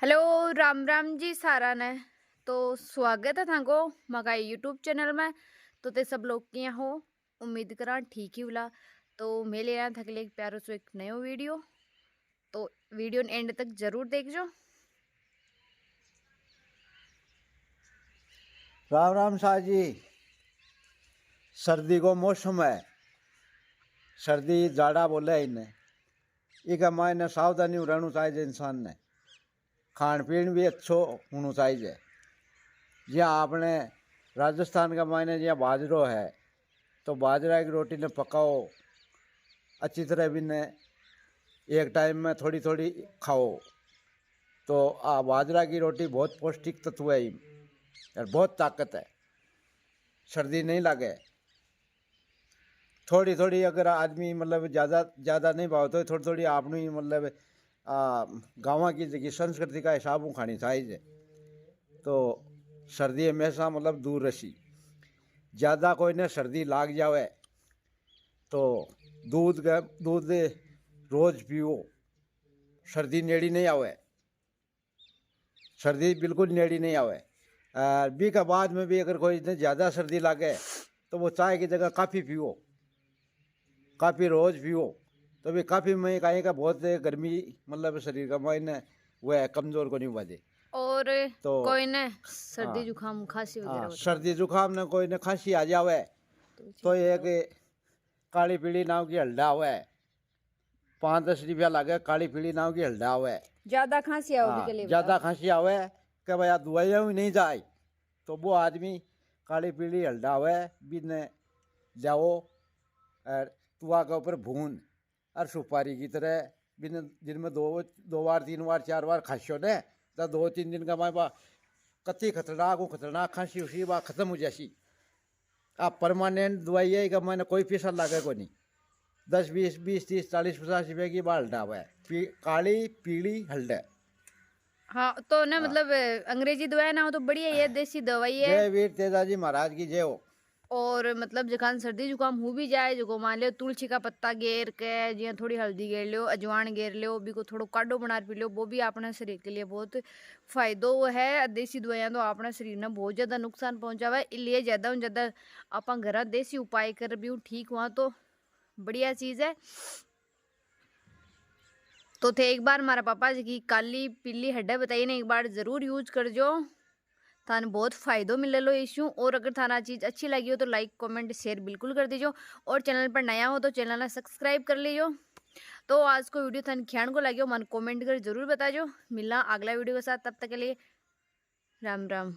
Hello Ram Ram ji सारा ने। तो स्वागत है थाको मका यूट्यूब चैनल में। तो ते सब लोग के यहाँ हो उम्मीद करा ठीक ही होला। तो मैं ले रहा था एक प्यारो सो एक नयो वीडियो। तो वीडियो एंड तक जरूर देखो। राम राम शाह जी। सर्दी को मौसम है। सर्दी जाड़ा बोले इन्हें इक मायने सावधानी रहना चाहिए इंसान ने। खान पीन भी अच्छो होना चाहिए। जहाँ आपने राजस्थान का मायने जहाँ बाजरो है तो बाजरा की रोटी ने पकाओ अच्छी तरह भी ने एक टाइम में थोड़ी थोड़ी खाओ। तो बाजरा की रोटी बहुत पौष्टिक तत्व है और बहुत ताकत है। सर्दी नहीं लगे। थोड़ी थोड़ी अगर आदमी मतलब ज़्यादा ज़्यादा नहीं भाव तो थोड़ी थोड़ी आपनी मतलब गाँव की संस्कृति का हिसाब खानी चाहिए। तो सर्दी हमेशा मतलब दूर रसी। ज़्यादा कोई ने सर्दी लाग जावे तो दूध रोज़ पियो। सर्दी नेड़ी नहीं आवे। सर्दी बिल्कुल नेड़ी नहीं आवे। बी के बाद में भी अगर कोई ने ज़्यादा सर्दी लागे तो वो चाय की जगह काफ़ी पियो। काफ़ी रोज़ पियो तो भी काफ़ी में कहीं का बहुत गर्मी मतलब शरीर का मायने वह कमज़ोर को नहीं बजे। और तो कोई ने सर्दी जुकाम खांसी वगैरह हो तो सर्दी जुकाम ने कोई ने खांसी आ जावे तो एक काली पीली नाव की हल्दा हुए 5-10 रुपया लागे। काली पीली नाव की हल्दा हुए ज्यादा खांसी आओगी के लिए ज़्यादा खांसी आवे कि भाई दवाइयाँ भी नहीं जाए तो वो आदमी काली पीली हल्दा हुए बिन जाओ और तुआ के ऊपर भून और सुपारी की तरह बिन दिन में दो बार 3 बार 4 बार खांसो ने तो 2-3 दिन का माए बा कति खतरनाक खांसी उसी बात खत्म हो जासी। आप परमानेंट दवाई है कि मैंने कोई पैसा लागे को नहीं। 10-20-30-40-50 रुपये की बाल डावा है काली पीली हल्दा। हाँ तो ना मतलब अंग्रेजी दवाई ना हो तो बढ़िया ये देसी दवाई है। जय वीर तेजाजी महाराज की जय हो। और मतलब जखान सर्दी जुकाम हो भी जाए जो मान लो तुलसी का पत्ता गेर के जिया थोड़ी हल्दी गेर लो अजवान गेर लो भी को थोड़ा काढ़ो बना पी लो वो भी अपने शरीर के लिए बहुत फायदो है। देसी दवाइयां तो अपने शरीर में बहुत ज्यादा नुकसान पहुंचावा इसलिए ज्यादा ज्यादा आप घर देसी उपाय कर भी ठीक हुआ तो बढ़िया चीज है। तो थे एक बार हमारा पापा जी की काली पीली हड्डा बताइए ना एक बार जरूर यूज कर जो थाने बहुत फायदो मिले लो इश्यू। और अगर थाना चीज अच्छी लगी हो तो लाइक कमेंट शेयर बिल्कुल कर दीजिए और चैनल पर नया हो तो चैनल सब्सक्राइब कर लीजिए। तो आज को वीडियो थाने ख्यान को लगे मन कमेंट कर जरूर बताजो। मिलना अगला वीडियो के साथ तब तक के लिए राम राम।